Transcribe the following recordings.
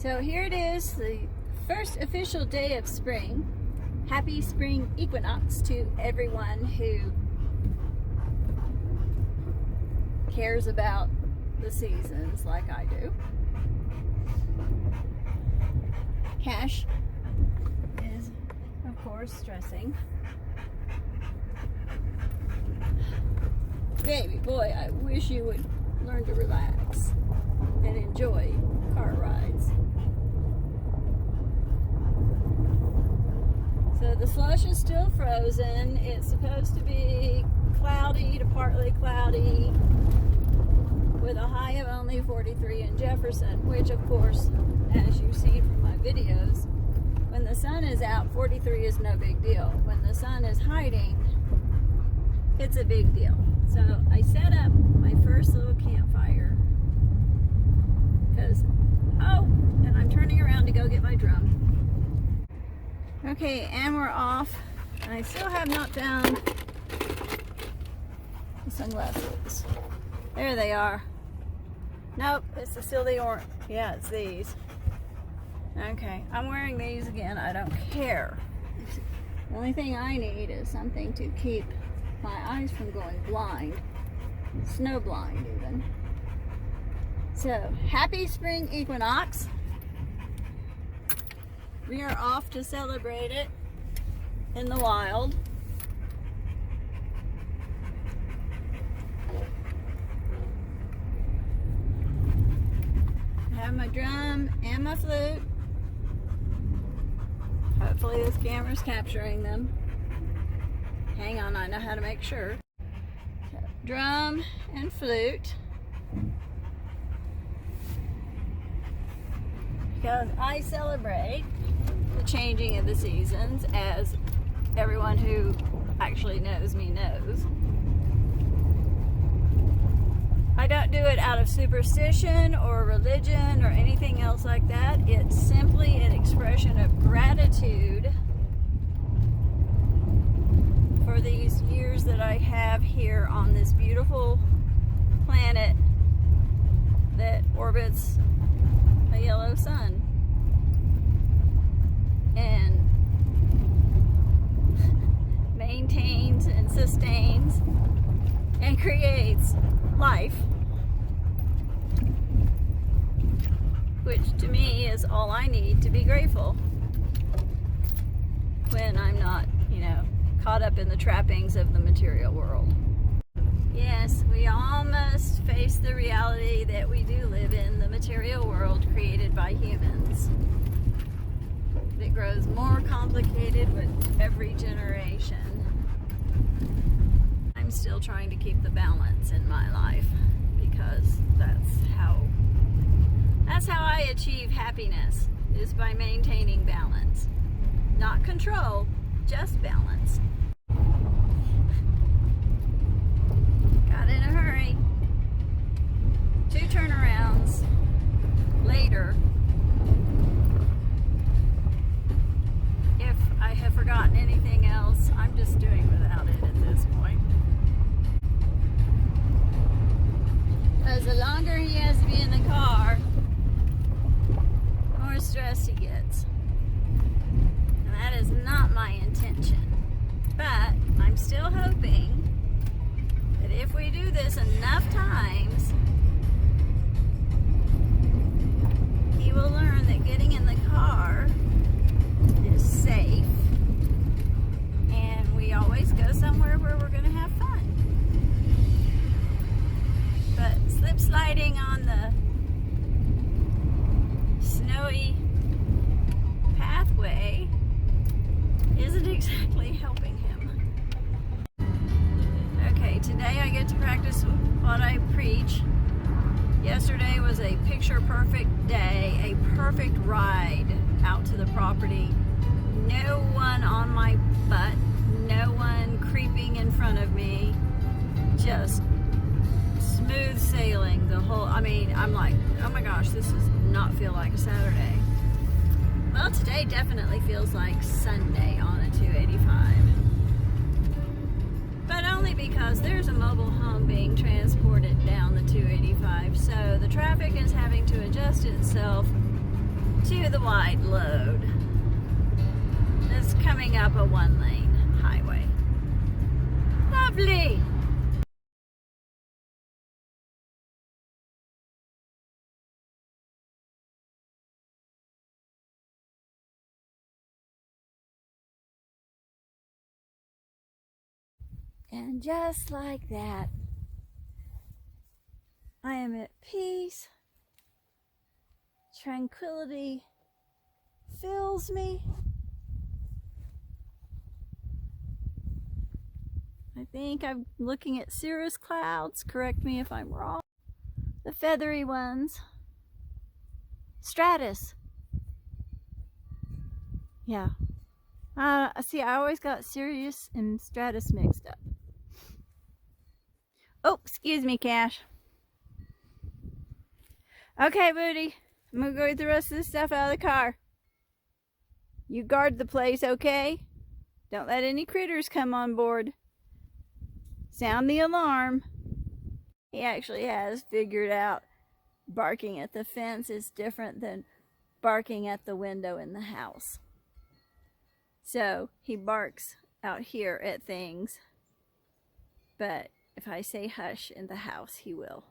So here it is, the first official day of spring. Happy spring equinox to everyone who cares about the seasons like I do. Cash is, of course, stressing. Baby boy, I wish you would learn to relax and enjoy car rides. So the slush is still frozen. It's supposed to be cloudy to partly cloudy with a high of only 43 in Jefferson, which of course, as you've seen from my videos, when the sun is out, 43 is no big deal. When the sun is hiding, it's a big deal. So I set up my first little campfire because, and I'm turning around to go get my drum. Okay, and we're off. And I still have not found the sunglasses. There they are. Nope, it's still the orange. Yeah, it's these. Okay, I'm wearing these again. I don't care. The only thing I need is something to keep my eyes from going blind. Snow blind, even. So, happy spring equinox. We are off to celebrate it in the wild. I have my drum and my flute. Hopefully this camera's capturing them. Hang on, I know how to make sure. So, drum and flute. Because I celebrate the changing of the seasons, as everyone who actually knows me knows. I don't do it out of superstition or religion or anything else like that. It's simply an expression of gratitude for these years that I have here on this beautiful planet that orbits a yellow sun and maintains and sustains and creates life, which to me is all I need to be grateful when I'm not, caught up in the trappings of the material world. Yes, we all must face the reality that we do live in the material world created by humans. It grows more complicated with every generation. I'm still trying to keep the balance in my life because that's how I achieve happiness, is by maintaining balance. Not control, just balance. Got in a hurry. 2 turnarounds later. If I have forgotten anything else, I'm just doing without it at this point. As the longer he has to be in the car, the more stressed he gets. And that is not my intention. But I'm still hoping that if we do this enough times, he will learn that getting in the car is safe, and we always go somewhere where we're going to have fun. But slip sliding on the snowy pathway isn't exactly helping him. Okay, today I get to practice what I preach. Yesterday was a picture-perfect day, a perfect ride out to the property. No one on my butt, no one creeping in front of me, just smooth sailing the whole, I'm like, oh my gosh, this does not feel like a Saturday. Well, today definitely feels like Sunday on a 285. But only because there's a mobile home being transported down the 285, so the traffic is having to adjust itself to the wide load that's coming up a 1-lane highway. Lovely. And just like that, I am at peace. Tranquility fills me. I think I'm looking at cirrus clouds. Correct me if I'm wrong. The feathery ones. Stratus. Yeah. See, I always got Sirius and Stratus mixed up. Oh, excuse me, Cash. Okay, Booty. I'm gonna go get the rest of this stuff out of the car. You guard the place, okay? Don't let any critters come on board. Sound the alarm. He actually has figured out barking at the fence is different than barking at the window in the house. So he barks out here at things, but if I say hush in the house, he will.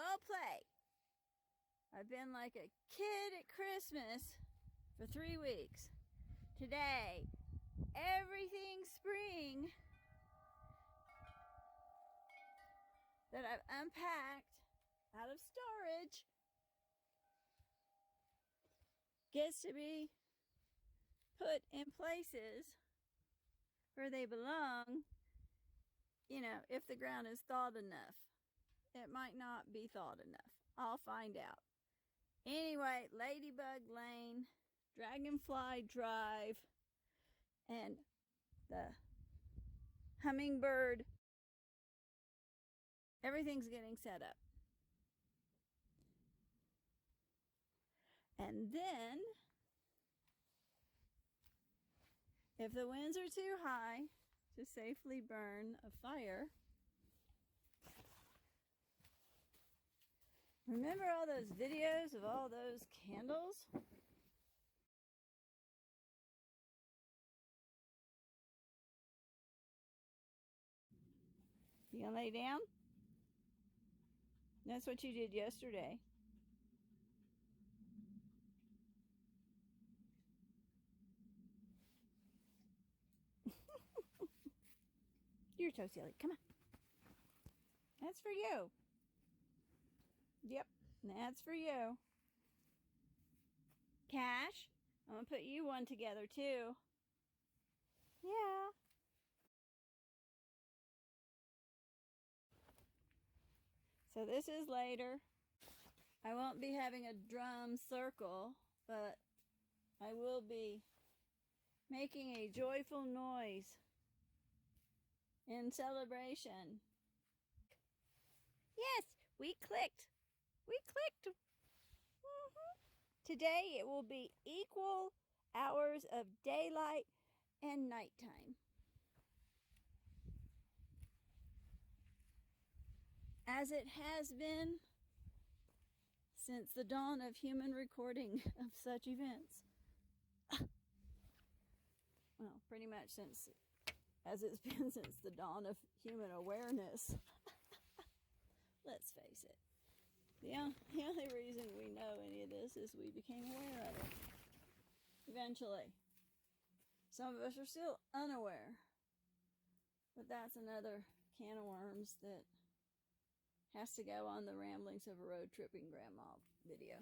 Oh, play. I've been like a kid at Christmas for 3 weeks. Today, everything spring that I've unpacked out of storage gets to be put in places where they belong, you know, if the ground is thawed enough. It might not be thawed enough. I'll find out. Anyway, Ladybug Lane, Dragonfly Drive, and the Hummingbird, everything's getting set up. And then, if the winds are too high to safely burn a fire, remember all those videos of all those candles? You gonna lay down? That's what you did yesterday. You're so silly. Come on. That's for you. Yep, that's for you. Cash, I'm gonna put you one together too. Yeah. So this is later. I won't be having a drum circle, but I will be making a joyful noise in celebration. Yes, we clicked. We clicked. Today it will be equal hours of daylight and nighttime. As it has been since the dawn of human recording of such events. Well, pretty much since, as it's been since the dawn of human awareness. Let's face it. The only reason we know any of this is we became aware of it. Eventually. Some of us are still unaware. But that's another can of worms that has to go on the Ramblings of a Road Tripping Grandma video.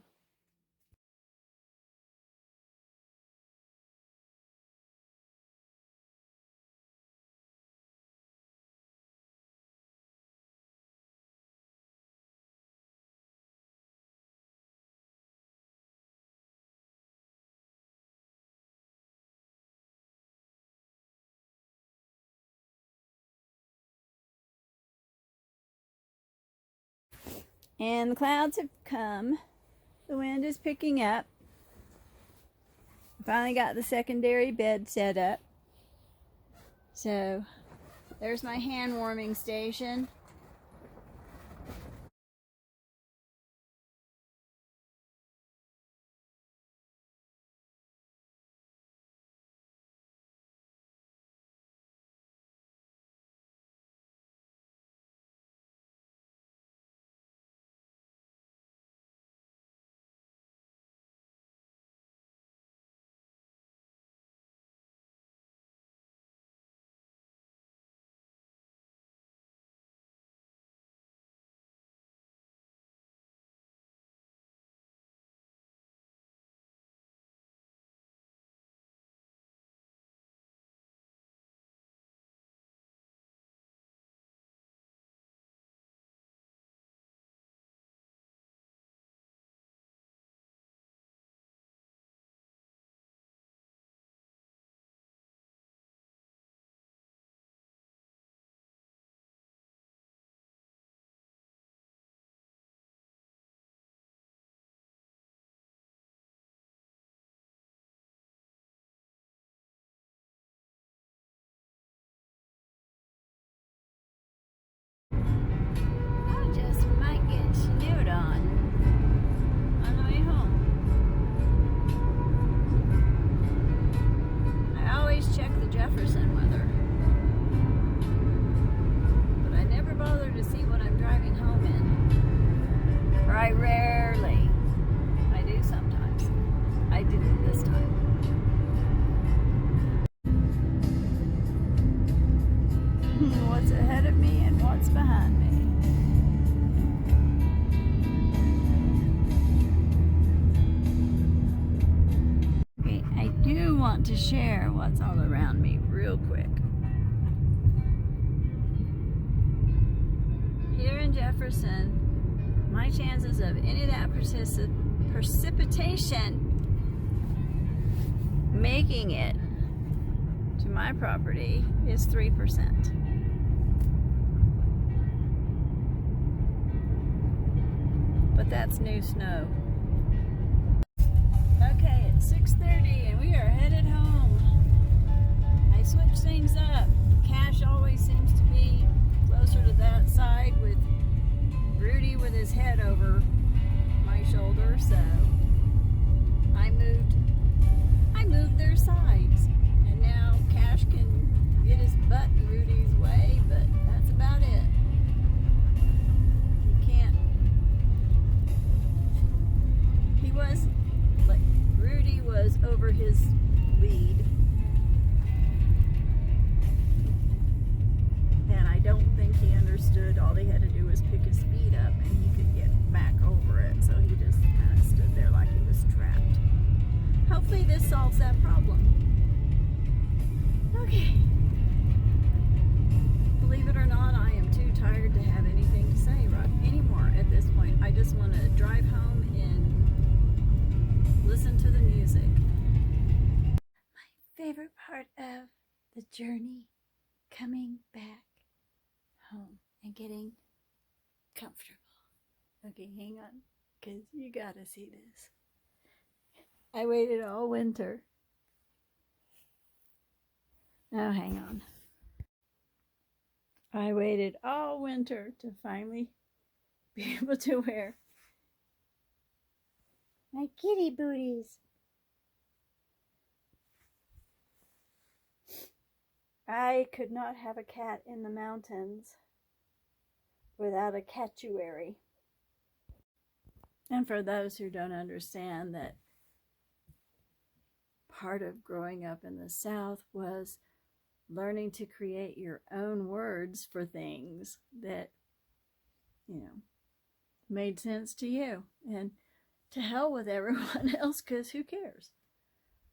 And the clouds have come. The wind is picking up. Finally got the secondary bed set up. So there's my hand warming station. I just might get snowed on the way home. I always check the Jefferson weather, but I never bother to see what I'm driving home in. Or I rarely. I do sometimes. I didn't this time. What's ahead of me and what's behind me. Okay, I do want to share what's all around me real quick. Here in Jefferson, my chances of any of that precipitation making it to my property is 3%. But that's new snow. Okay, it's 6:30 and we are headed home. I switched things up. Cash always seems to be closer to that side with Rudy with his head over my shoulder, so I moved their sides. And now Cash can get his butt in Rudy's way, but that's about it. Rudy was over his lead, and I don't think he understood all he had to do was pick his feet up and he could get back over it, so he just kind of stood there like he was trapped. Hopefully this solves that problem. Okay. Believe it or not, I am too tired to have anything to say anymore at this point. I just want to drive home and listen to the music. My favorite part of the journey, coming back home and getting comfortable. Okay, hang on, because you gotta see this. I waited all winter. Now hang on. I waited all winter to finally be able to wear my kitty booties. I could not have a cat in the mountains without a catuary. And for those who don't understand, that part of growing up in the South was learning to create your own words for things that, made sense to you. And to hell with everyone else, because who cares?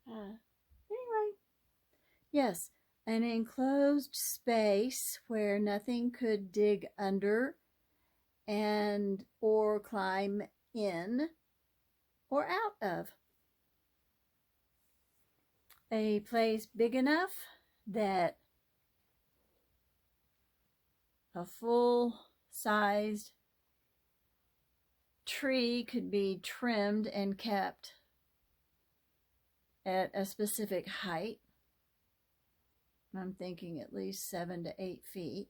Anyway, yes, an enclosed space where nothing could dig under and or climb in or out of. A place big enough that a full-sized tree could be trimmed and kept at a specific height. I'm thinking at least 7 to 8 feet.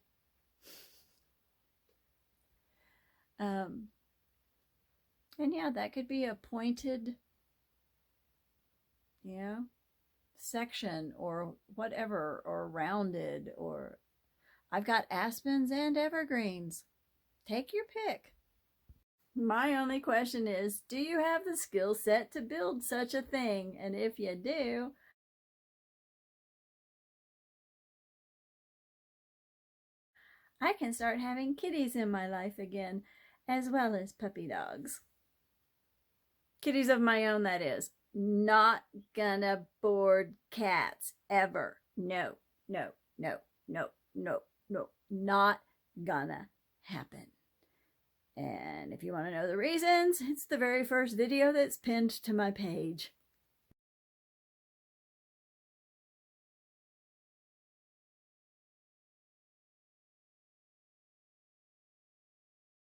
And yeah, that could be a pointed, section or whatever, or rounded, or I've got aspens and evergreens. Take your pick. My only question is, do you have the skill set to build such a thing? And if you do, I can start having kitties in my life again, as well as puppy dogs. Kitties of my own, that is. Not gonna board cats, ever. No, no, no, no, no, no. Not gonna happen. And if you want to know the reasons, it's the very first video that's pinned to my page.